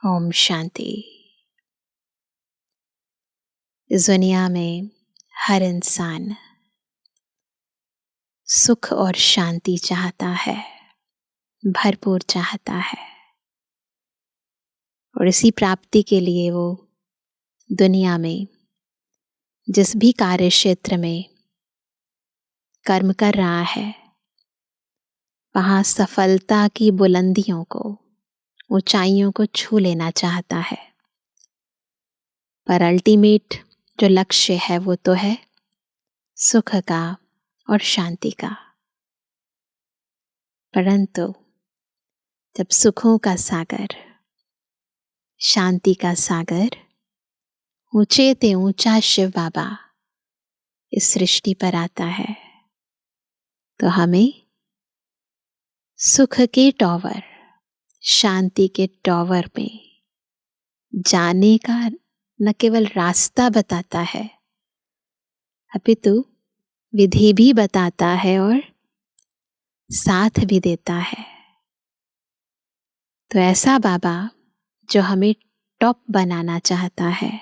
ओम शांति। इस दुनिया में हर इंसान सुख और शांति चाहता है, भरपूर चाहता है, और इसी प्राप्ति के लिए वो दुनिया में जिस भी कार्य क्षेत्र में कर्म कर रहा है, वहाँ सफलता की बुलंदियों को, ऊंचाइयों को छू लेना चाहता है। पर अल्टीमेट जो लक्ष्य है वो तो है सुख का और शांति का। परंतु जब सुखों का सागर, शांति का सागर, ऊंचे ते ऊंचा शिव बाबा इस सृष्टि पर आता है, तो हमें सुख के टॉवर, शांति के टॉवर में जाने का न केवल रास्ता बताता है, अपितु विधि भी बताता है और साथ भी देता है। तो ऐसा बाबा जो हमें टॉप बनाना चाहता है,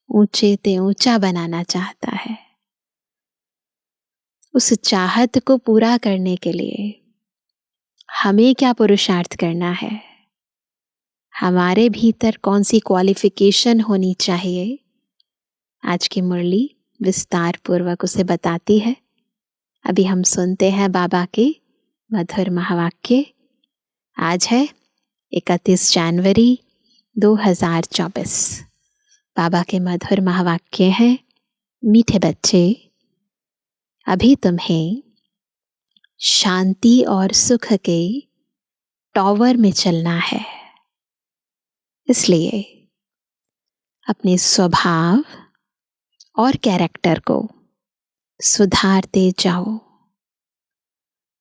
ऊंचे ते ऊंचा बनाना चाहता है, उस चाहत को पूरा करने के लिए हमें क्या पुरुषार्थ करना है, हमारे भीतर कौन सी क्वालिफिकेशन होनी चाहिए, आज की मुरली विस्तार पूर्वक उसे बताती है। अभी हम सुनते हैं बाबा के मधुर महावाक्य। आज है 31 जनवरी 2024। बाबा के मधुर महावाक्य हैं, मीठे बच्चे, अभी तुम्हें शांति और सुख के टॉवर में चलना है, इसलिए अपने स्वभाव और कैरेक्टर को सुधारते जाओ,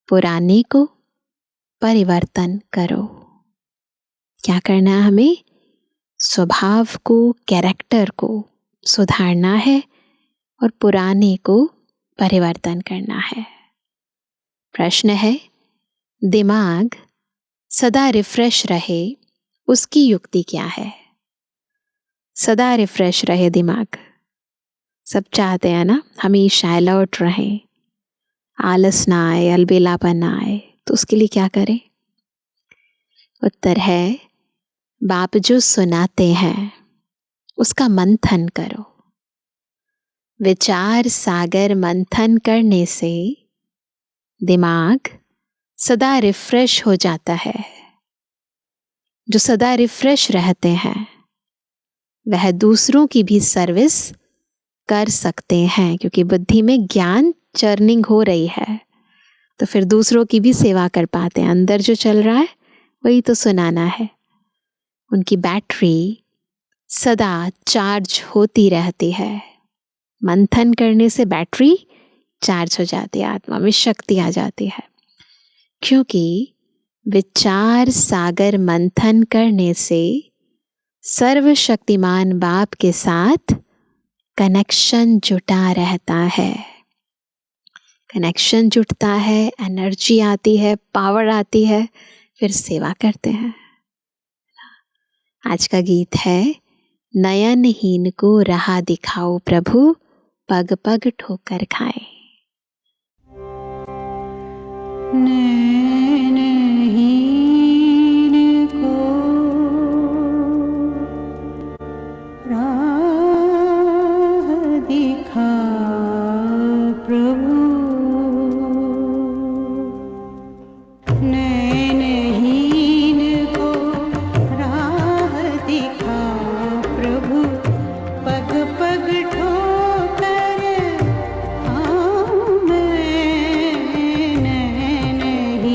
पुराने को परिवर्तन करो। क्या करना है हमें? स्वभाव को, कैरेक्टर को सुधारना है और पुराने को परिवर्तन करना है। प्रश्न है, दिमाग सदा रिफ्रेश रहे उसकी युक्ति क्या है? सदा रिफ्रेश रहे दिमाग, सब चाहते हैं ना, हमेशा अलर्ट रहे, आलस ना आए, अलबेलापन ना आए, तो उसके लिए क्या करें? उत्तर है, बाप जो सुनाते हैं उसका मंथन करो। विचार सागर मंथन करने से दिमाग सदा रिफ्रेश हो जाता है। जो सदा रिफ्रेश रहते हैं वह दूसरों की भी सर्विस कर सकते हैं, क्योंकि बुद्धि में ज्ञान चर्निंग हो रही है, तो फिर दूसरों की भी सेवा कर पाते हैं। अंदर जो चल रहा है वही तो सुनाना है। उनकी बैटरी सदा चार्ज होती रहती है। मंथन करने से बैटरी चार्ज हो जाती है, आत्मा में शक्ति आ जाती है, क्योंकि विचार सागर मंथन करने से सर्वशक्तिमान बाप के साथ कनेक्शन जुटा रहता है। कनेक्शन जुटता है, एनर्जी आती है, पावर आती है, फिर सेवा करते हैं। आज का गीत है, नयनहीन को राह दिखाओ प्रभु, पग पग ठोकर खाए। नयनहीन को राह दिखा प्रभु, नयनहीन को राह दिखा प्रभु, पग पग ठोकर खाऊं मैं। नयनहीन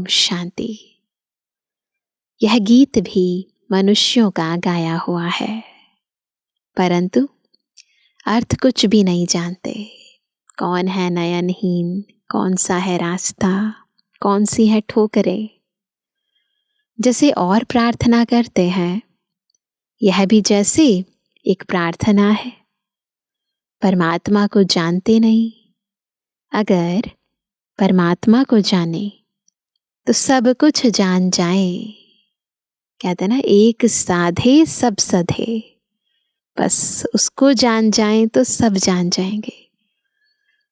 ओम शांति। यह गीत भी मनुष्यों का गाया हुआ है, परंतु अर्थ कुछ भी नहीं जानते। कौन है नयनहीन, कौन सा है रास्ता, कौन सी है ठोकरें। जैसे और प्रार्थना करते हैं, यह भी जैसे एक प्रार्थना है। परमात्मा को जानते नहीं। अगर परमात्मा को जाने तो सब कुछ जान जाए। कहते ना, एक साधे सब सधे। बस उसको जान जाएं तो सब जान जाएंगे।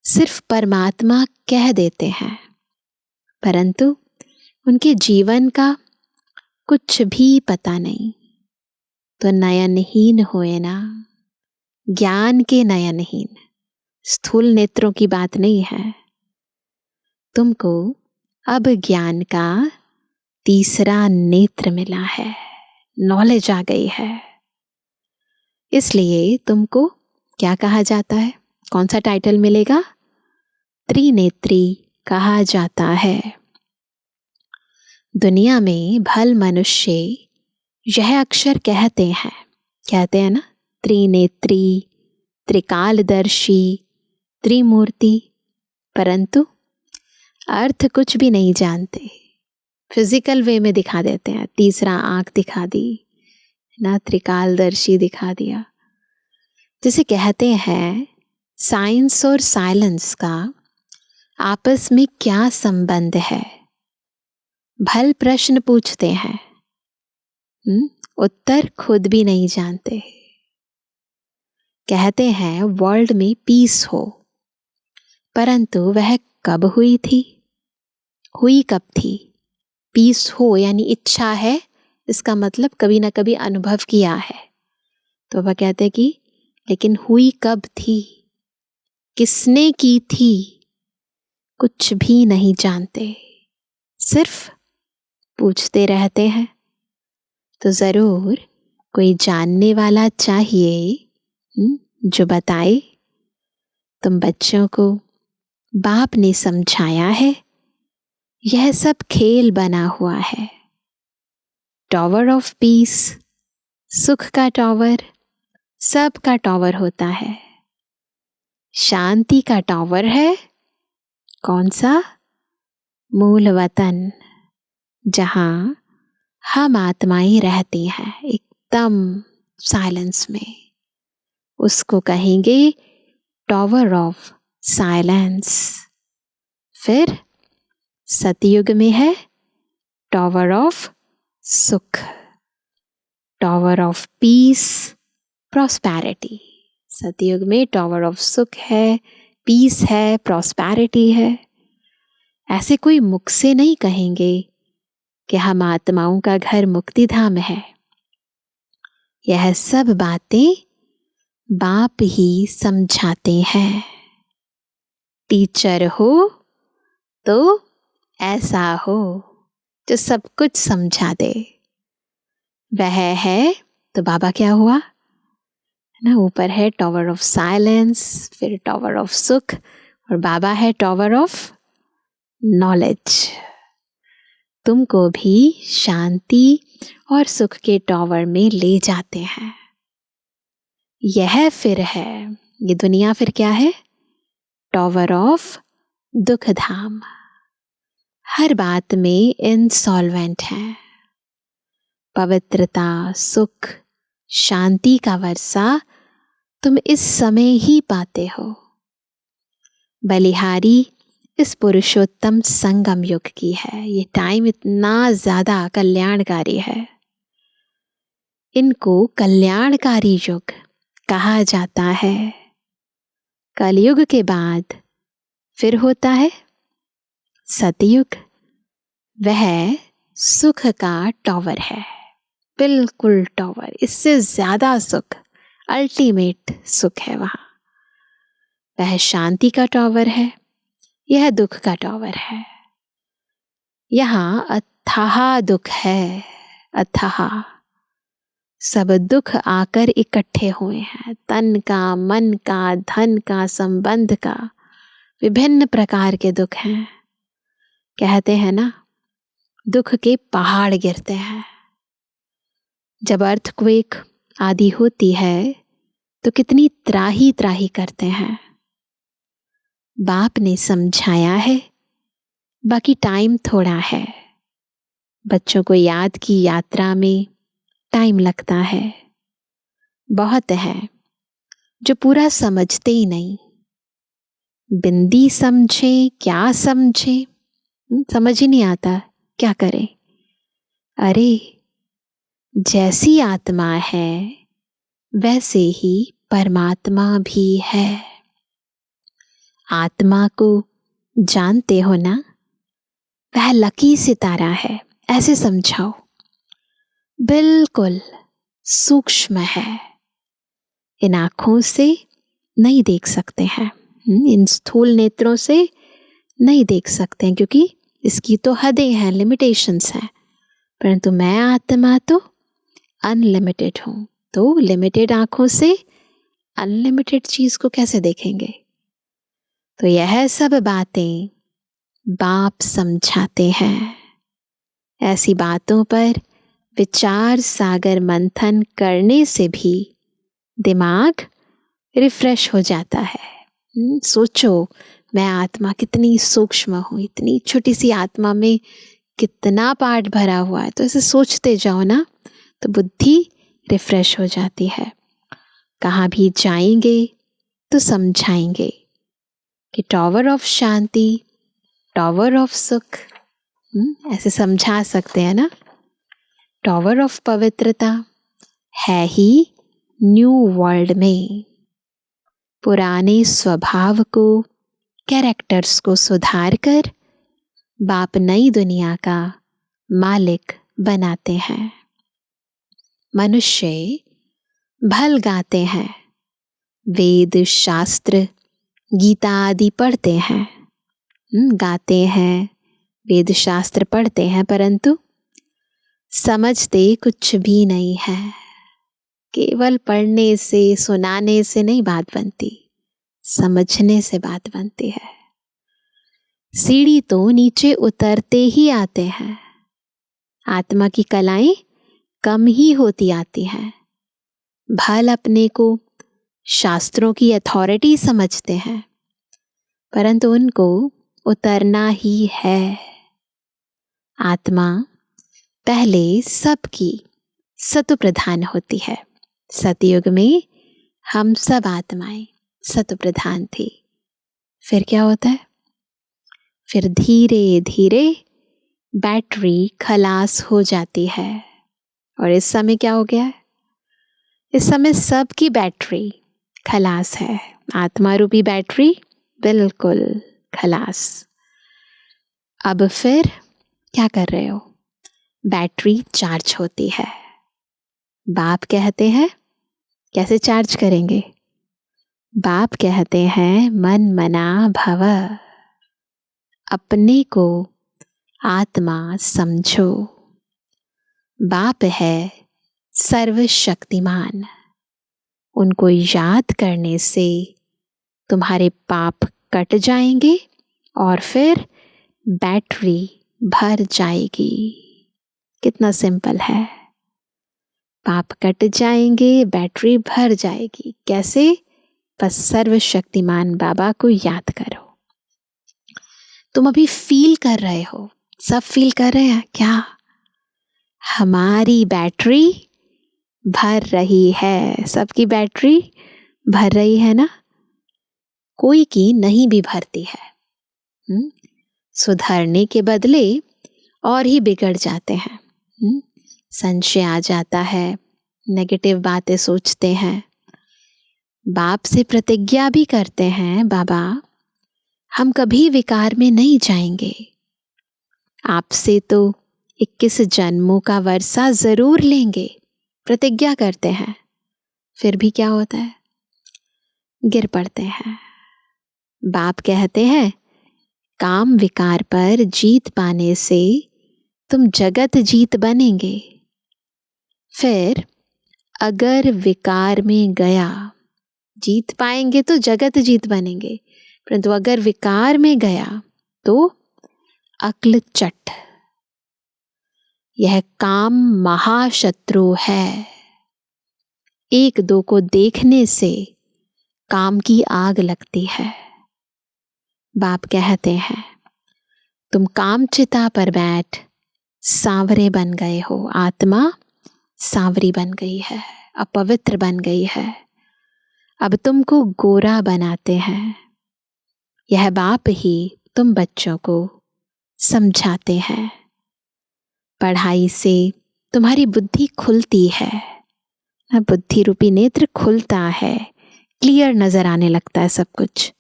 सिर्फ परमात्मा कह देते हैं, परंतु उनके जीवन का कुछ भी पता नहीं। तो नयनहीन हुए ना, ज्ञान के नयनहीन। स्थूल नेत्रों की बात नहीं है। तुमको अब ज्ञान का तीसरा नेत्र मिला है, नॉलेज आ गई है। इसलिए तुमको क्या कहा जाता है? कौन सा टाइटल मिलेगा? त्रिनेत्री कहा जाता है। दुनिया में भल मनुष्य यह अक्षर कहते हैं ना, त्रिनेत्री, त्रिकालदर्शी, त्रिमूर्ति, परंतु अर्थ कुछ भी नहीं जानते। फिजिकल वे में दिखा देते हैं, तीसरा आंख दिखा दी ना, त्रिकालदर्शी दिखा दिया। जैसे कहते हैं साइंस और साइलेंस का आपस में क्या संबंध है? भल प्रश्न पूछते हैं, उत्तर खुद भी नहीं जानते। कहते हैं वर्ल्ड में पीस हो, परंतु वह कब हुई थी? हुई कब थी? पीस हो यानी इच्छा है, इसका मतलब कभी ना कभी अनुभव किया है। तो वह कहते हैं कि लेकिन हुई कब थी, किसने की थी? कुछ भी नहीं जानते, सिर्फ पूछते रहते हैं। तो जरूर कोई जानने वाला चाहिए जो बताए। तुम बच्चों को बाप ने समझाया है, यह सब खेल बना हुआ है। टॉवर ऑफ पीस, सुख का टॉवर, सब का टॉवर होता है। शांति का टॉवर है कौन सा? मूल वतन, जहां हम आत्माएं रहती हैं एकदम साइलेंस में। उसको कहेंगे टॉवर ऑफ साइलेंस। फिर सतयुग में है टॉवर ऑफ सुख, टॉवर ऑफ पीस, प्रॉस्पेरिटी। सतयुग में टॉवर ऑफ सुख है, पीस है, प्रॉस्पेरिटी है। ऐसे कोई मुख से नहीं कहेंगे कि हम आत्माओं का घर मुक्ति धाम है। यह सब बातें बाप ही समझाते हैं। टीचर हो तो ऐसा हो जो सब कुछ समझा दे। वह है तो बाबा क्या हुआ ना, ऊपर है टॉवर ऑफ साइलेंस, फिर टॉवर ऑफ सुख, और बाबा है टॉवर ऑफ नॉलेज। तुमको भी शांति और सुख के टॉवर में ले जाते हैं। यह फिर है, ये दुनिया फिर क्या है? टॉवर ऑफ दुख धाम। हर बात में इंसॉल्वेंट है। पवित्रता, सुख, शांति का वर्षा तुम इस समय ही पाते हो। बलिहारी इस पुरुषोत्तम संगम युग की है। ये टाइम इतना ज्यादा कल्याणकारी है। इनको कल्याणकारी युग कहा जाता है। कलयुग के बाद फिर होता है सतयुग। वह सुख का टॉवर है, बिल्कुल टॉवर। इससे ज्यादा सुख, अल्टीमेट सुख है वहां। वह शांति का टॉवर है, यह दुख का टॉवर है। यहाँ अथाह दुख है, अथाह। सब दुख आकर इकट्ठे हुए हैं। तन का, मन का, धन का, संबंध का, विभिन्न प्रकार के दुख हैं। कहते हैं ना, दुख के पहाड़ गिरते हैं। जब अर्थक्वेक आदि होती है तो कितनी त्राही त्राही करते हैं। बाप ने समझाया है, बाकी टाइम थोड़ा है। बच्चों को याद की यात्रा में टाइम लगता है। बहुत है जो पूरा समझते ही नहीं। बिंदी समझे क्या समझे, समझ ही नहीं आता क्या करें। अरे जैसी आत्मा है वैसे ही परमात्मा भी है। आत्मा को जानते हो ना, वह लकी सितारा है, ऐसे समझाओ। बिल्कुल सूक्ष्म है, इन आँखों से नहीं देख सकते हैं, इन स्थूल नेत्रों से नहीं देख सकते हैं, क्योंकि इसकी तो हदें हैं, लिमिटेशंस हैं। परंतु मैं आत्मा तो अनलिमिटेड हूँ, तो लिमिटेड आँखों से अनलिमिटेड चीज को कैसे देखेंगे। तो यह सब बातें बाप समझाते हैं। ऐसी बातों पर विचार सागर मंथन करने से भी दिमाग रिफ्रेश हो जाता है। सोचो, मैं आत्मा कितनी सूक्ष्म हूँ, इतनी छोटी सी आत्मा में कितना पार्ट भरा हुआ है। तो ऐसे सोचते जाओ ना, तो बुद्धि रिफ्रेश हो जाती है। कहाँ भी जाएंगे तो समझाएंगे कि tower of Shanti, tower of सुख, ऐसे समझा सकते हैं ना। टॉवर ऑफ पवित्रता है ही न्यू वर्ल्ड में। पुराने स्वभाव को, कैरेक्टर्स को सुधार कर बाप नई दुनिया का मालिक बनाते हैं। मनुष्य भल गाते हैं, वेद शास्त्र गीता आदि पढ़ते हैं, गाते हैं, वेद शास्त्र पढ़ते हैं, परंतु समझते कुछ भी नहीं है। केवल पढ़ने से, सुनाने से नहीं बात बनती, समझने से बात बनती है। सीढ़ी तो नीचे उतरते ही आते हैं। आत्मा की कलाएं कम ही होती आती हैं। भल अपने को शास्त्रों की अथॉरिटी समझते हैं, परंतु उनको उतरना ही है। आत्मा पहले सबकी सत्व प्रधान होती है। सतयुग में हम सब आत्माएं सत्व प्रधान थी। फिर क्या होता है? फिर धीरे धीरे बैटरी खलास हो जाती है। और इस समय क्या हो गया है? इस समय सबकी बैटरी खलास है। आत्मा रूपी बैटरी बिल्कुल खलास। अब फिर क्या कर रहे हो? बैटरी चार्ज होती है। बाप कहते हैं कैसे चार्ज करेंगे? बाप कहते हैं मन मना भव। अपने को आत्मा समझो। बाप है सर्वशक्तिमान। उनको याद करने से तुम्हारे पाप कट जाएंगे और फिर बैटरी भर जाएगी। कितना सिंपल है। पाप कट जाएंगे, बैटरी भर जाएगी। कैसे? बस सर्वशक्तिमान बाबा को याद करो। तुम अभी फील कर रहे हो, सब फील कर रहे हैं क्या? हमारी बैटरी भर रही है। सबकी बैटरी भर रही है ना? कोई की नहीं भी भरती है। सुधरने के बदले और ही बिगड़ जाते हैं। संशय आ जाता है, नेगेटिव बातें सोचते हैं। बाप से प्रतिज्ञा भी करते हैं, बाबा हम कभी विकार में नहीं जाएंगे। आपसे तो 21 जन्मों का वर्षा जरूर लेंगे, प्रतिज्ञा करते हैं। फिर भी क्या होता है? गिर पड़ते हैं। बाप कहते हैं काम विकार पर जीत पाने से तुम जगत जीत बनेंगे। फिर अगर विकार में गया, जीत पाएंगे तो जगत जीत बनेंगे, परंतु अगर विकार में गया तो अक्ल चट, यह काम महाशत्रु है। एक दो को देखने से काम की आग लगती है। बाप कहते हैं तुम काम चिता पर बैठ सांवरे बन गए हो। आत्मा सांवरी बन गई है, अपवित्र बन गई है। अब तुमको गोरा बनाते हैं। यह बाप ही तुम बच्चों को समझाते हैं। पढ़ाई से तुम्हारी बुद्धि खुलती है, बुद्धि रूपी नेत्र खुलता है, क्लियर नजर आने लगता है सब कुछ।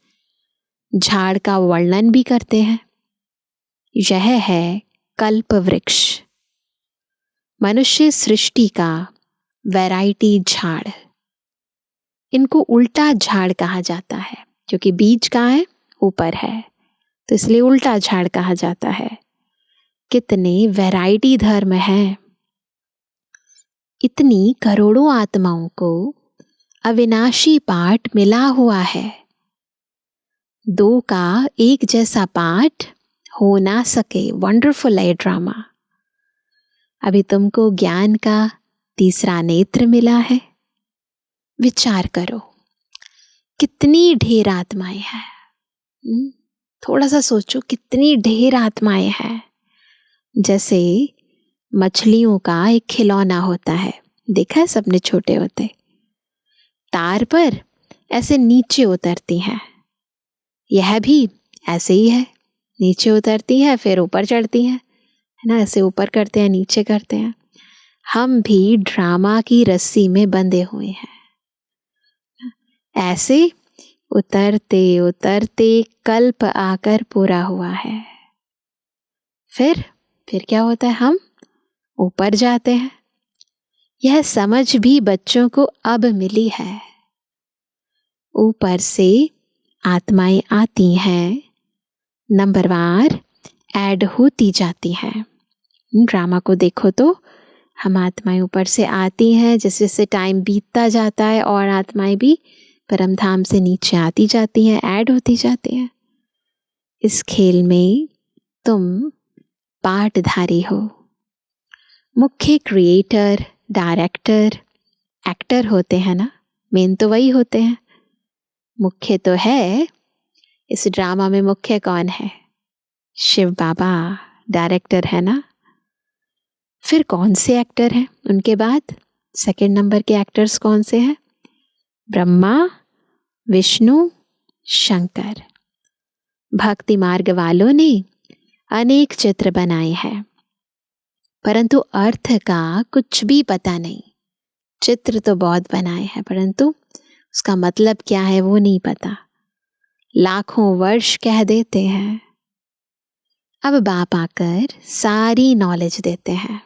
झाड़ का वर्णन भी करते हैं। यह है कल्प वृक्ष, मनुष्य सृष्टि का वैरायटी झाड़। इनको उल्टा झाड़ कहा जाता है क्योंकि बीज कहाँ है? ऊपर है, तो इसलिए उल्टा झाड़ कहा जाता है। कितने वैरायटी धर्म हैं। इतनी करोड़ों आत्माओं को अविनाशी पाठ मिला हुआ है। दो का एक जैसा पाठ हो ना सके। वंडरफुल है ड्रामा। अभी तुमको ज्ञान का तीसरा नेत्र मिला है। विचार करो कितनी ढेर आत्माएं हैं। थोड़ा सा सोचो कितनी ढेर आत्माएं हैं। जैसे मछलियों का एक खिलौना होता है, देखा है सबने छोटे होते, तार पर ऐसे नीचे उतरती हैं। यह भी ऐसे ही है, नीचे उतरती है फिर ऊपर चढ़ती है ना, ऐसे ऊपर करते हैं नीचे करते हैं। हम भी ड्रामा की रस्सी में बंधे हुए हैं। ऐसे उतरते उतरते कल्प आकर पूरा हुआ है। फिर क्या होता है? हम ऊपर जाते हैं। यह समझ भी बच्चों को अब मिली है। ऊपर से आत्माएं आती हैं, नंबरवार ऐड होती जाती हैं। ड्रामा को देखो तो हम आत्माएं ऊपर से आती हैं, जैसे जैसे टाइम बीतता जाता है और आत्माएं भी परम धाम से नीचे आती जाती हैं, ऐड होती जाती हैं। इस खेल में तुम पार्टधारी हो। मुख्य क्रिएटर, डायरेक्टर, एक्टर होते हैं ना, मेन तो वही होते हैं। मुख्य तो है। इस ड्रामा में मुख्य कौन है? शिव बाबा डायरेक्टर है ना। फिर कौन से एक्टर हैं उनके बाद? सेकंड नंबर के एक्टर्स कौन से हैं? ब्रह्मा, विष्णु, शंकर। भक्ति मार्ग वालों ने अनेक चित्र बनाए हैं, परंतु अर्थ का कुछ भी पता नहीं। चित्र तो बहुत बनाए हैं परंतु उसका मतलब क्या है वो नहीं पता। लाखों वर्ष कह देते हैं। अब बाप आकर सारी नॉलेज देते हैं।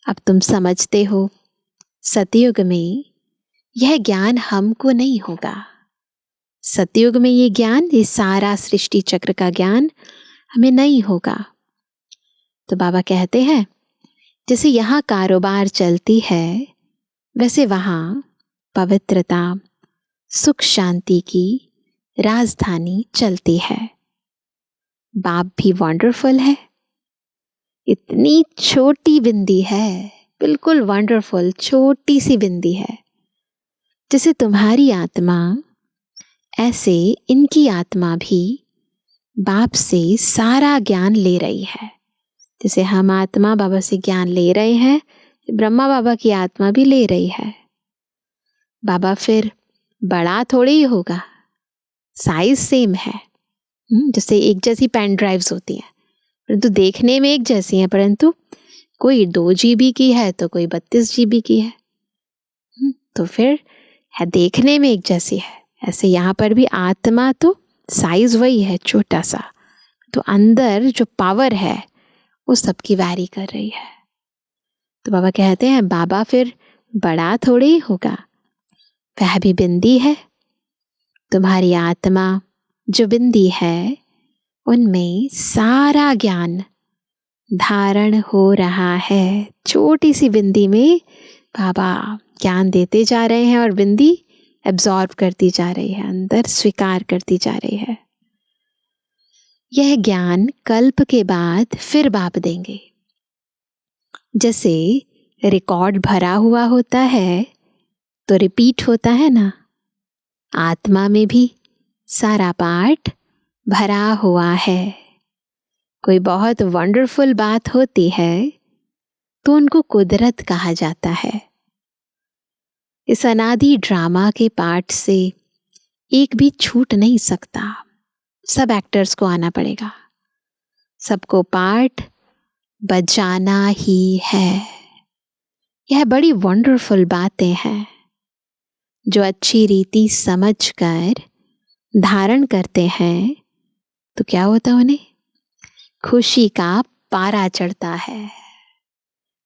अब तुम समझते हो सतयुग में यह ज्ञान हमको नहीं होगा। सतयुग में ये ज्ञान, ये सारा सृष्टि चक्र का ज्ञान हमें नहीं होगा। तो बाबा कहते हैं जैसे यहाँ कारोबार चलती है वैसे वहाँ पवित्रता, सुख शांति की राजधानी चलती है। बाप भी वंडरफुल है। इतनी छोटी बिंदी है, बिल्कुल वंडरफुल छोटी सी बिंदी है। जैसे तुम्हारी आत्मा, ऐसे इनकी आत्मा भी बाप से सारा ज्ञान ले रही है। जैसे हम आत्मा बाबा से ज्ञान ले रहे हैं, ब्रह्मा बाबा की आत्मा भी ले रही है। बाबा फिर बड़ा थोड़ी ही होगा, साइज सेम है। जैसे एक जैसी पेन ड्राइव्स होती हैं परंतु देखने में एक जैसी हैं, परंतु कोई 2 GB की है तो कोई 32 GB की है। तो फिर है देखने में एक जैसी है। ऐसे यहाँ पर भी आत्मा तो साइज वही है छोटा सा, तो अंदर जो पावर है वो सबकी वैरी कर रही है। तो बाबा कहते हैं बाबा फिर बड़ा थोड़ी ही होगा, वह भी बिंदी है। तुम्हारी आत्मा जो बिंदी है उनमें सारा ज्ञान धारण हो रहा है। छोटी सी बिंदी में बाबा ज्ञान देते जा रहे हैं और बिंदी एब्जॉर्ब करती जा रही है, अंदर स्वीकार करती जा रही है। यह ज्ञान कल्प के बाद फिर बाप देंगे। जैसे रिकॉर्ड भरा हुआ होता है तो रिपीट होता है ना, आत्मा में भी सारा पार्ट भरा हुआ है। कोई बहुत वंडरफुल बात होती है तो उनको कुदरत कहा जाता है। इस अनादि ड्रामा के पार्ट से एक भी छूट नहीं सकता। सब एक्टर्स को आना पड़ेगा, सबको पार्ट बजाना ही है। यह बड़ी वंडरफुल बातें हैं जो अच्छी रीति समझकर धारण करते हैं तो क्या होता उन्हें खुशी का पारा चढ़ता है।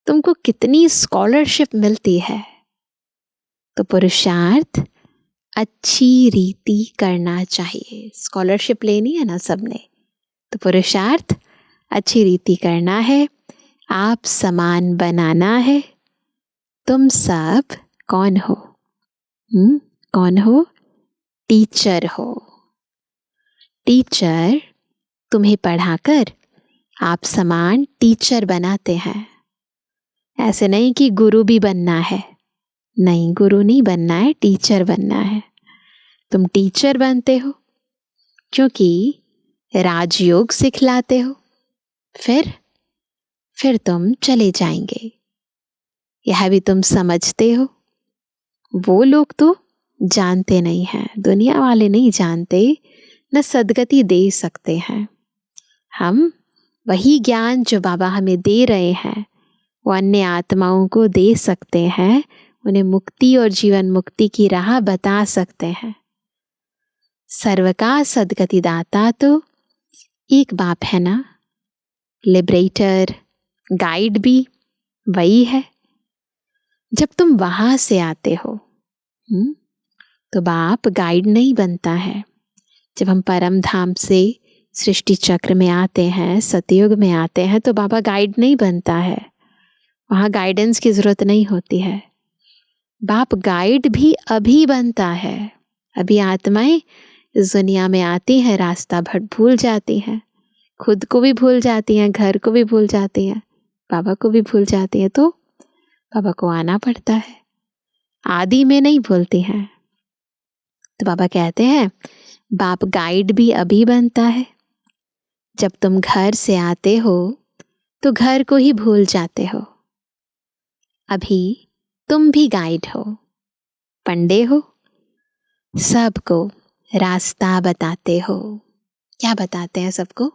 तुमको कितनी स्कॉलरशिप मिलती है। तो पुरुषार्थ अच्छी रीति करना चाहिए। स्कॉलरशिप लेनी है ना सबने, तो पुरुषार्थ अच्छी रीति करना है, आप समान बनाना है। तुम सब कौन हो? कौन हो? टीचर हो। टीचर तुम्हें पढ़ाकर आप समान टीचर बनाते हैं। ऐसे नहीं कि गुरु भी बनना है, नहीं, गुरु नहीं बनना है, टीचर बनना है। तुम टीचर बनते हो क्योंकि राजयोग सिखलाते हो, फिर तुम चले जाएंगे। यह भी तुम समझते हो। वो लोग तो जानते नहीं हैं, दुनिया वाले नहीं जानते, न सद्गति दे सकते हैं। हम वही ज्ञान जो बाबा हमें दे रहे हैं वो अन्य आत्माओं को दे सकते हैं, उन्हें मुक्ति और जीवन मुक्ति की राह बता सकते हैं। सर्व का सद्गति दाता तो एक बाप है ना, लिबरेटर, गाइड भी वही है। जब तुम वहां से आते हो तो बाप गाइड नहीं बनता है। जब हम परम धाम से सृष्टि चक्र में आते हैं, सतयुग में आते हैं, तो बाबा गाइड नहीं बनता है। वहाँ गाइडेंस की जरूरत नहीं होती है। बाप गाइड भी अभी बनता है। अभी आत्माएं इस दुनिया में आती हैं, रास्ता भूल जाती हैं, खुद को भी भूल जाती हैं, घर को भी भूल जाती हैं, बाबा को भी भूल जाती हैं। तो बाबा को आना पड़ता है। आदि में नहीं भूलती हैं। तो बाबा कहते हैं बाप गाइड भी अभी बनता है। जब तुम घर से आते हो तो घर को ही भूल जाते हो। अभी तुम भी गाइड हो, पंडे हो, सबको रास्ता बताते हो। क्या बताते हैं सबको?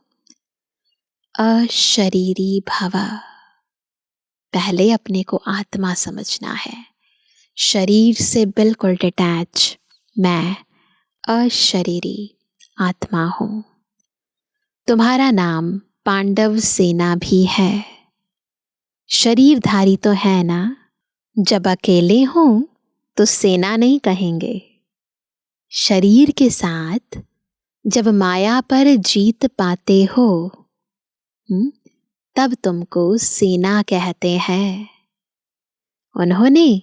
अशरीरी भव। पहले अपने को आत्मा समझना है, शरीर से बिल्कुल डिटैच। मैं अशरीरी आत्मा हूं। तुम्हारा नाम पांडव सेना भी है। शरीरधारी तो है ना। जब अकेले हो तो सेना नहीं कहेंगे। शरीर के साथ जब माया पर जीत पाते हो तब तुमको सेना कहते हैं। उन्होंने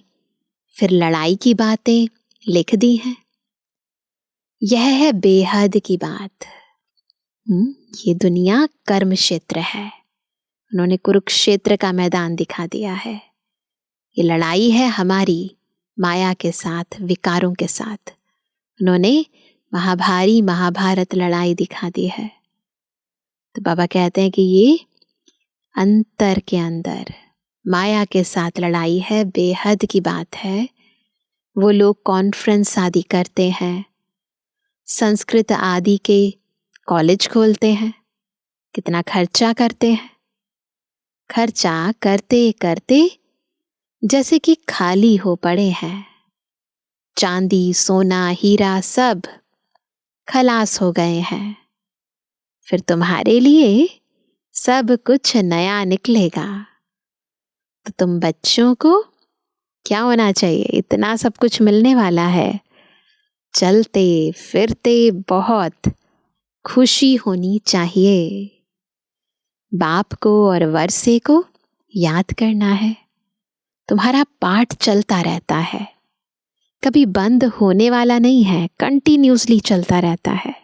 फिर लड़ाई की बातें लिख दी हैं। यह है बेहद की बात। ये दुनिया कर्म क्षेत्र है। उन्होंने कुरुक्षेत्र का मैदान दिखा दिया है। ये लड़ाई है हमारी माया के साथ, विकारों के साथ। उन्होंने महाभारी महाभारत लड़ाई दिखा दी है। तो बाबा कहते हैं कि ये अंतर के अंदर माया के साथ लड़ाई है, बेहद की बात है। वो लोग कॉन्फ्रेंस आदि करते हैं, संस्कृत आदि के कॉलेज खोलते हैं, कितना खर्चा करते हैं। खर्चा करते करते जैसे कि खाली हो पड़े हैं। चांदी, सोना, हीरा सब खलास हो गए हैं। फिर तुम्हारे लिए सब कुछ नया निकलेगा। तो तुम बच्चों को क्या होना चाहिए? इतना सब कुछ मिलने वाला है, चलते फिरते बहुत खुशी होनी चाहिए। बाप को और वर्षे को याद करना है। तुम्हारा पाठ चलता रहता है, कभी बंद होने वाला नहीं है, कंटिन्यूसली चलता रहता है।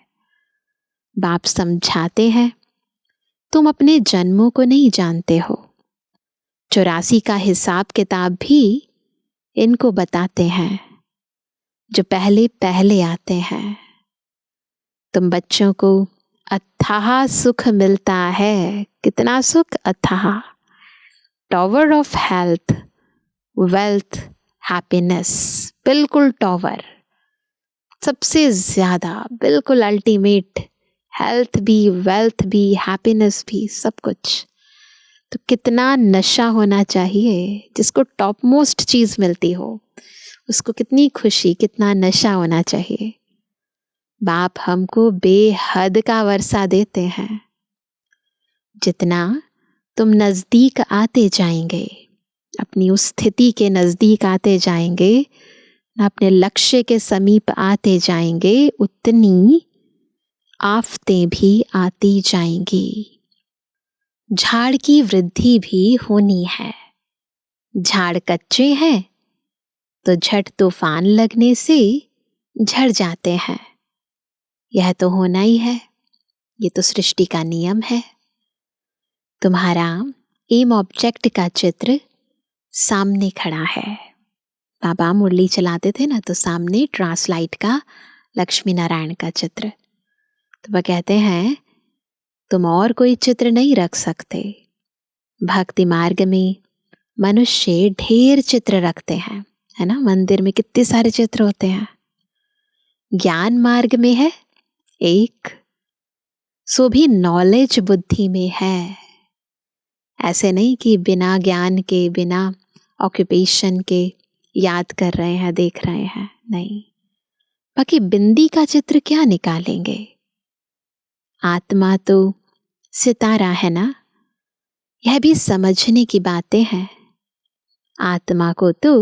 बाप समझाते हैं तुम अपने जन्मों को नहीं जानते हो। 84 का हिसाब किताब भी इनको बताते हैं, जो पहले पहले आते हैं। तुम बच्चों को अथाह सुख मिलता है। कितना सुख? अथाह। Tower of health, wealth, happiness, बिल्कुल टॉवर, सबसे ज्यादा, बिल्कुल अल्टीमेट। हेल्थ भी, वेल्थ भी, हैप्पीनेस भी, सब कुछ। तो कितना नशा होना चाहिए। जिसको टॉप मोस्ट चीज मिलती हो उसको कितनी खुशी, कितना नशा होना चाहिए। बाप हमको बेहद का वर्षा देते हैं। जितना तुम नजदीक आते जाएंगे, अपनी उस स्थिति के नजदीक आते जाएंगे, अपने लक्ष्य के समीप आते जाएंगे, उतनी आफतें भी आती जाएंगी। झाड़ की वृद्धि भी होनी है। झाड़ कच्चे हैं तो झट तूफान लगने से झड़ जाते हैं। यह तो होना ही है, ये तो सृष्टि का नियम है। तुम्हारा एम ऑब्जेक्ट का चित्र सामने खड़ा है। बाबा मुरली चलाते थे ना, तो सामने ट्रांसलाइट का लक्ष्मी नारायण का चित्र। तो वह कहते हैं तुम और कोई चित्र नहीं रख सकते। भक्ति मार्ग में मनुष्य ढेर चित्र रखते हैं, है ना। मंदिर में कितने सारे चित्र होते हैं। ज्ञान मार्ग में है एक, सो भी नॉलेज बुद्धि में है। ऐसे नहीं कि बिना ज्ञान के, बिना ऑक्यूपेशन के याद कर रहे हैं, देख रहे हैं, नहीं। बाकी बिंदी का चित्र क्या निकालेंगे। आत्मा तो सितारा है ना, यह भी समझने की बातें हैं। आत्मा को तो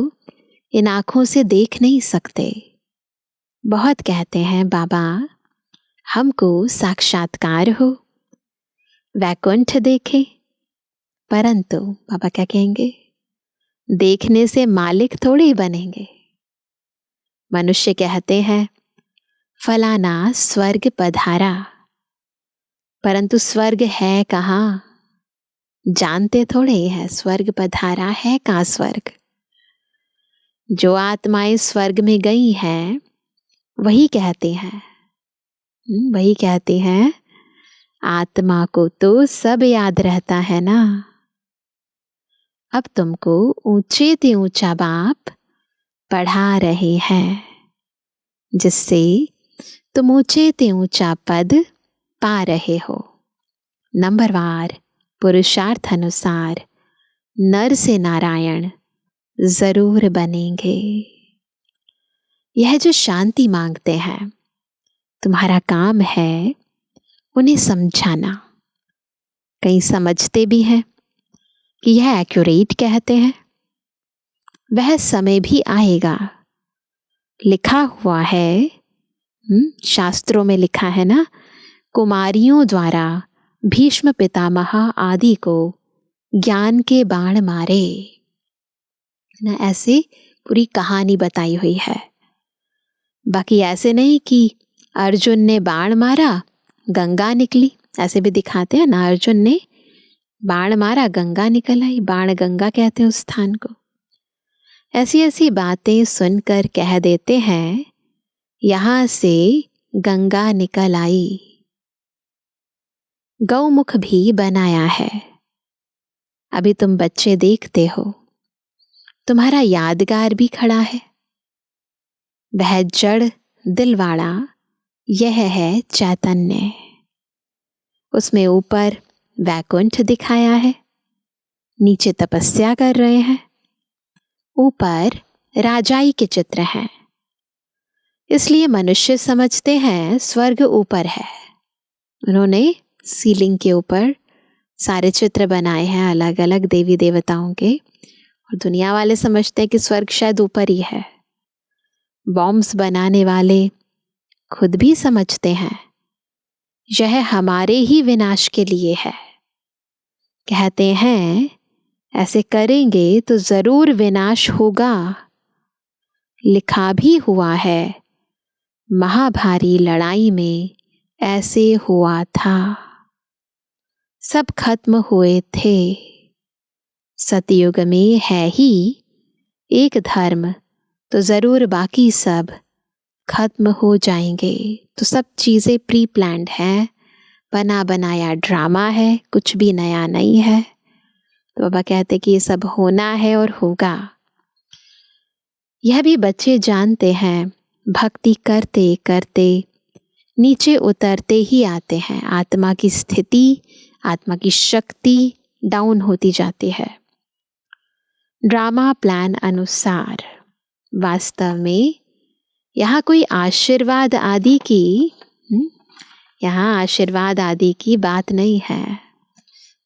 इन आंखों से देख नहीं सकते। बहुत कहते हैं बाबा हमको साक्षात्कार हो, वैकुंठ देखे, परंतु बाबा क्या कहेंगे, देखने से मालिक थोड़ी बनेंगे। मनुष्य कहते हैं फलाना स्वर्ग पधारा, परंतु स्वर्ग है कहाँ, जानते थोड़े है स्वर्ग पधारा है कहाँ स्वर्ग। जो आत्माएं स्वर्ग में गई हैं वही कहती हैं, वही कहती हैं आत्मा को तो सब याद रहता है ना। अब तुमको ऊंचे ते ऊंचा बाप पढ़ा रहे हैं, जिससे तुम ऊंचे ते ऊंचा पद पा रहे हो। नंबरवार पुरुषार्थ अनुसार नर से नारायण जरूर बनेंगे। यह जो शांति मांगते हैं, तुम्हारा काम है उन्हें समझाना। कहीं समझते भी हैं कि यह एक्यूरेट कहते हैं, वह समय भी आएगा। लिखा हुआ है, शास्त्रों में लिखा है ना, कुमारियों द्वारा भीष्म पितामह आदि को ज्ञान के बाण मारे ना, ऐसे पूरी कहानी बताई हुई है। बाकी ऐसे नहीं कि अर्जुन ने बाण मारा गंगा निकली, ऐसे भी दिखाते हैं ना, अर्जुन ने बाण मारा गंगा निकल आई, बाण गंगा कहते हैं उस स्थान को। ऐसी ऐसी बातें सुनकर कह देते हैं यहां से गंगा निकल आई। गौमुख भी बनाया है। अभी तुम बच्चे देखते हो, तुम्हारा यादगार भी खड़ा है। वह जड़ दिलवाड़ा यह है चैतन्य। उसमें ऊपर वैकुंठ दिखाया है, नीचे तपस्या कर रहे हैं, ऊपर राजाई के चित्र हैं। इसलिए मनुष्य समझते हैं स्वर्ग ऊपर है। उन्होंने सीलिंग के ऊपर सारे चित्र बनाए हैं अलग अलग देवी देवताओं के, और दुनिया वाले समझते हैं कि स्वर्ग शायद ऊपर ही है। बॉम्ब्स बनाने वाले खुद भी समझते हैं यह हमारे ही विनाश के लिए है। कहते हैं ऐसे करेंगे तो जरूर विनाश होगा। लिखा भी हुआ है महाभारी लड़ाई में ऐसे हुआ था। सब खत्म हुए थे, सतयुग में है ही एक धर्म, तो ज़रूर बाकी सब खत्म हो जाएंगे। तो सब चीज़ें प्री प्लान्ड हैं, बना बनाया ड्रामा है, कुछ भी नया नहीं है। तो बाबा कहते कि ये सब होना है और होगा। यह भी बच्चे जानते हैं, भक्ति करते करते नीचे उतरते ही आते हैं। आत्मा की स्थिति, आत्मा की शक्ति डाउन होती जाती है ड्रामा प्लान अनुसार। वास्तव में यहाँ कोई आशीर्वाद आदि की बात नहीं है।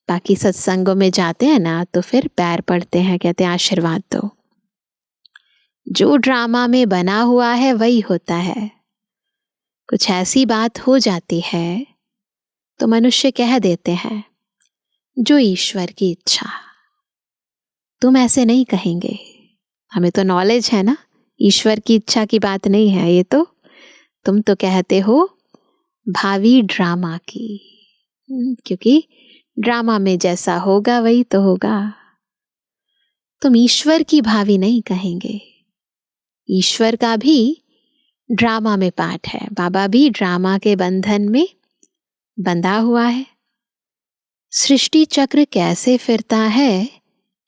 बाकी सत्संगों में जाते हैं ना, तो फिर पैर पड़ते हैं, कहते हैं आशीर्वाद दो। जो ड्रामा में बना हुआ है वही होता है। कुछ ऐसी बात हो जाती है तो मनुष्य कह देते हैं जो ईश्वर की इच्छा। तुम ऐसे नहीं कहेंगे, हमें तो नॉलेज है ना, ईश्वर की इच्छा की बात नहीं है ये तो। तुम तो कहते हो भावी ड्रामा की, क्योंकि ड्रामा में जैसा होगा वही तो होगा। तुम ईश्वर की भावी नहीं कहेंगे। ईश्वर का भी ड्रामा में पार्ट है। बाबा भी ड्रामा के बंधन में बंधा हुआ है। सृष्टि चक्र कैसे फिरता है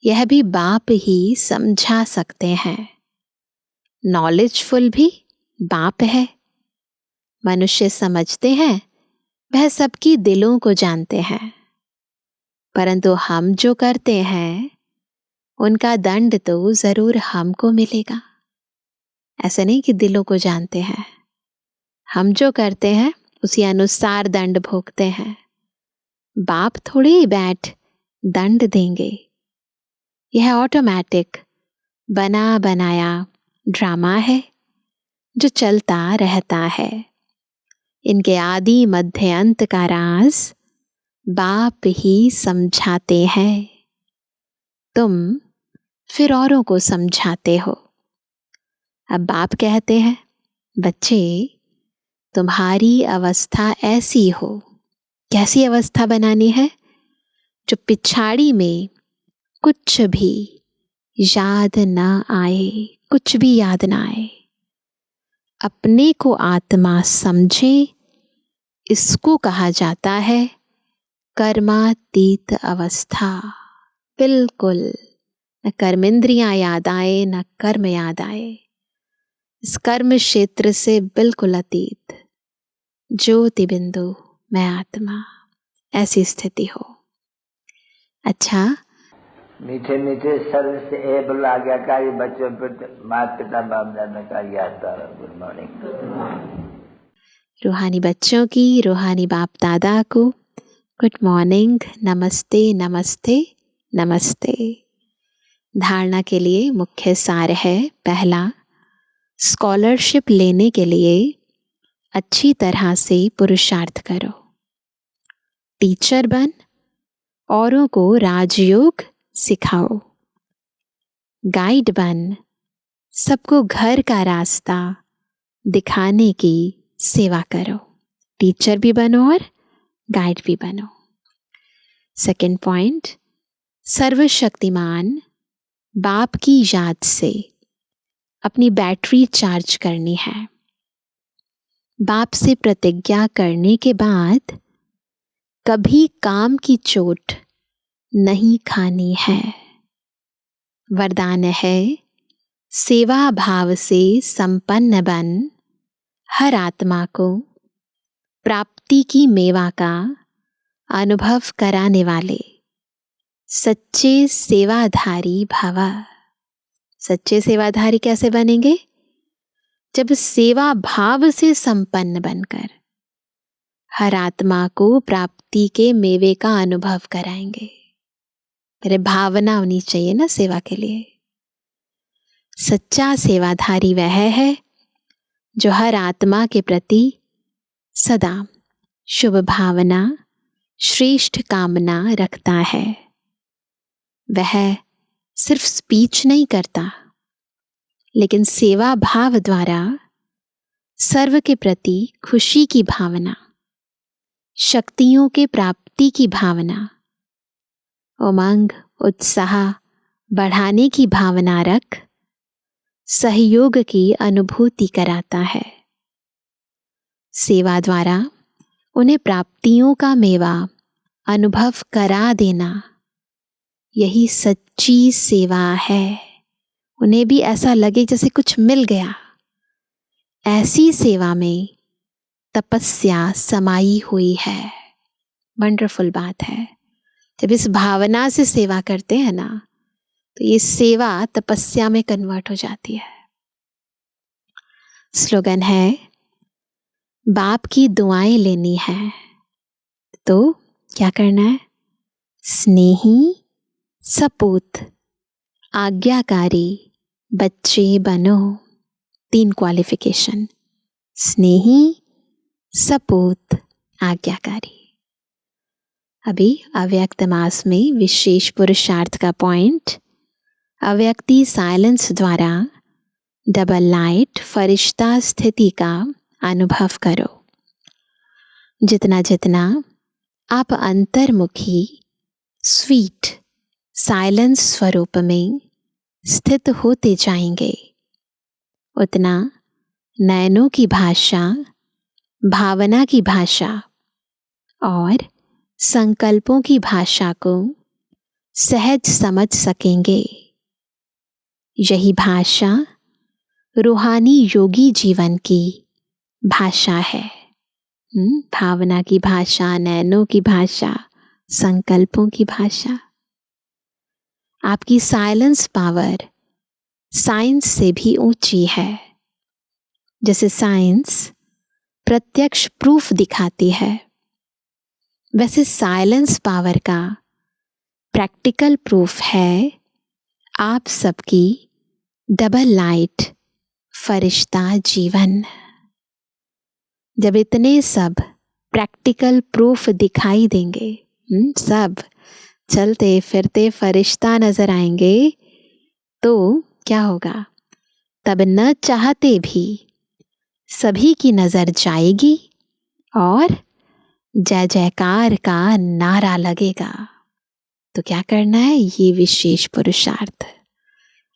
यह भी बाप ही समझा सकते हैं। नॉलेजफुल भी बाप है। मनुष्य समझते हैं वह सबकी दिलों को जानते हैं, परंतु हम जो करते हैं उनका दंड तो जरूर हमको मिलेगा। ऐसे नहीं कि दिलों को जानते हैं, हम जो करते हैं उसी अनुसार दंड भोगते हैं। बाप थोड़े ही बैठ दंड देंगे। यह ऑटोमेटिक बना बनाया ड्रामा है जो चलता रहता है। इनके आदि मध्य अंत का राज बाप ही समझाते हैं। तुम फिर औरों को समझाते हो। अब बाप कहते हैं, बच्चे तुम्हारी अवस्था ऐसी हो। कैसी अवस्था बनानी है? जो पिछाड़ी में कुछ भी याद न आए, कुछ भी याद न आए। अपने को आत्मा समझे, इसको कहा जाता है कर्मातीत अवस्था। बिल्कुल न कर्मेंद्रियां याद आए न कर्म याद आए। इस कर्म क्षेत्र से बिल्कुल अतीत, ज्योति बिंदु मैं आत्मा, ऐसी स्थिति हो। अच्छा, मीठे मीठे सर्विस एबल आज्ञाकारी बच्चों पर माता पिता बाप दादा का याद। Good morning. रूहानी बच्चों की, रूहानी बाप दादा को गुड मॉर्निंग, नमस्ते नमस्ते नमस्ते। धारणा के लिए मुख्य सार है, पहला, स्कॉलरशिप लेने के लिए अच्छी तरह से पुरुषार्थ करो। टीचर बन, औरों को राजयोग सिखाओ। गाइड बन, सबको घर का रास्ता दिखाने की सेवा करो। टीचर भी बनो और गाइड भी बनो। सेकंड पॉइंट, सर्वशक्तिमान बाप की याद से अपनी बैटरी चार्ज करनी है। बाप से प्रतिज्ञा करने के बाद कभी काम की चोट नहीं खानी है। वरदान है, सेवा भाव से संपन्न बन हर आत्मा को प्राप्ति की मेवा का अनुभव कराने वाले सच्चे सेवाधारी भव। सच्चे सेवाधारी कैसे बनेंगे? जब सेवा भाव से संपन्न बनकर हर आत्मा को प्राप्ति के मेवे का अनुभव कराएंगे। मेरे भावना होनी चाहिए ना सेवा के लिए। सच्चा सेवाधारी वह है जो हर आत्मा के प्रति सदा शुभ भावना, श्रेष्ठ कामना रखता है। वह सिर्फ स्पीच नहीं करता, लेकिन सेवा भाव द्वारा सर्व के प्रति खुशी की भावना, शक्तियों के प्राप्ति की भावना, उमंग, उत्साह बढ़ाने की भावना रख सहयोग की अनुभूति कराता है। सेवा द्वारा उन्हें प्राप्तियों का मेवा अनुभव करा देना, यही सच्ची सेवा है। उन्हें भी ऐसा लगे जैसे कुछ मिल गया। ऐसी सेवा में तपस्या समाई हुई है। वंडरफुल बात है। जब इस भावना से सेवा करते हैं ना, तो ये सेवा तपस्या में कन्वर्ट हो जाती है। स्लोगन है, बाप की दुआएं लेनी है तो क्या करना है? स्नेही, सपूत, आज्ञाकारी बच्चे बनो। 3 क्वालिफिकेशन, स्नेही, सपूत, आज्ञाकारी। अभी अव्यक्त मास में विशेष पुरुषार्थ का पॉइंट, अव्यक्ति साइलेंस द्वारा डबल लाइट फरिश्ता स्थिति का अनुभव करो। जितना जितना आप अंतर्मुखी स्वीट साइलेंस स्वरूप में स्थित होते जाएंगे, उतना नयनों की भाषा, भावना की भाषा और संकल्पों की भाषा को सहज समझ सकेंगे। यही भाषा रूहानी योगी जीवन की भाषा है। भावना की भाषा, नैनों की भाषा, संकल्पों की भाषा। आपकी साइलेंस पावर साइंस से भी ऊंची है। जैसे साइंस प्रत्यक्ष प्रूफ दिखाती है, वैसे साइलेंस पावर का प्रैक्टिकल प्रूफ है आप सबकी डबल लाइट फरिश्ता जीवन। जब इतने सब प्रैक्टिकल प्रूफ दिखाई देंगे, सब चलते फिरते फरिश्ता नजर आएंगे, तो क्या होगा? तब न चाहते भी सभी की नजर जाएगी और जय जयकार का नारा लगेगा। तो क्या करना है? ये विशेष पुरुषार्थ,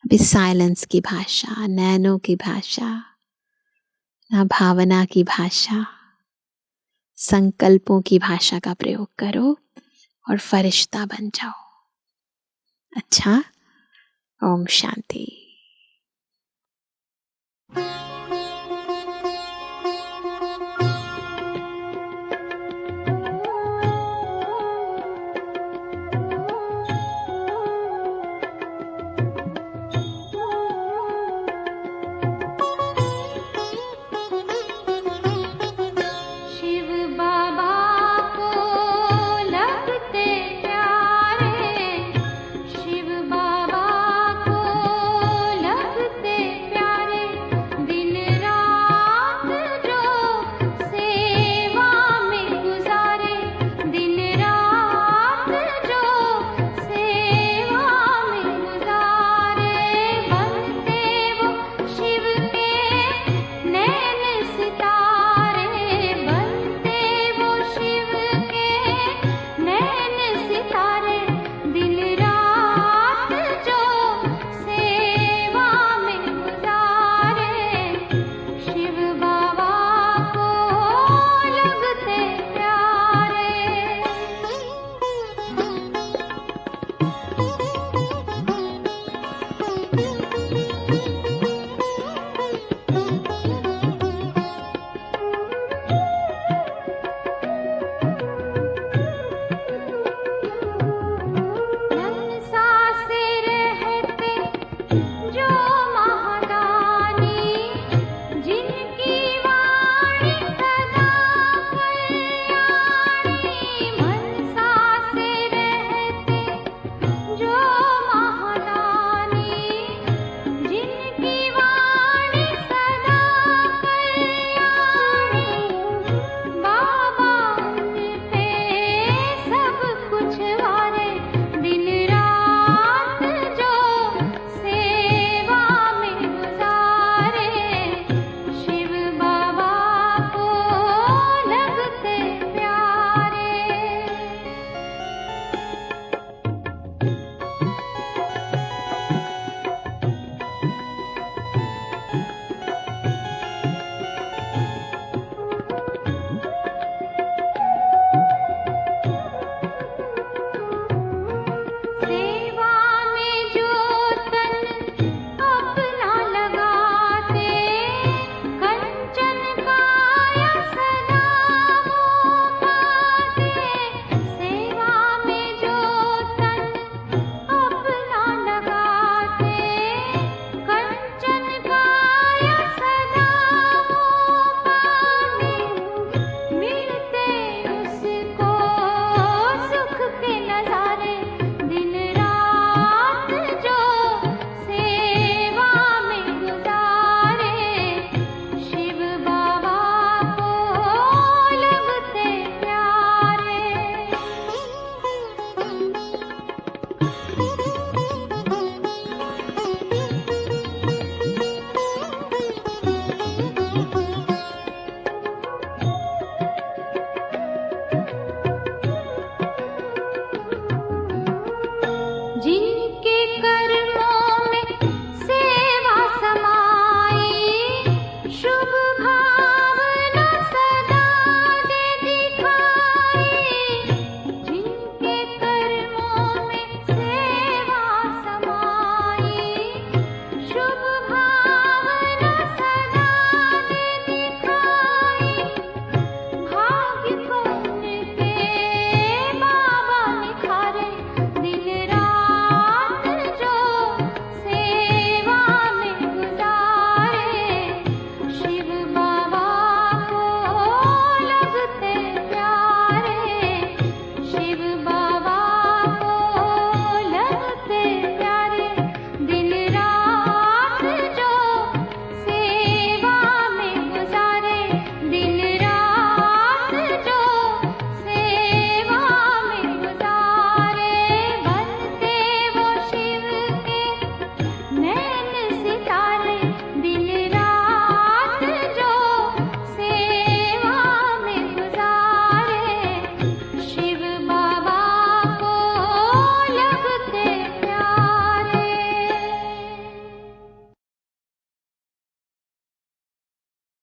अभी साइलेंस की भाषा, नैनों की भाषा, ना भावना की भाषा, संकल्पों की भाषा का प्रयोग करो और फरिश्ता बन जाओ। अच्छा, ओम शांति।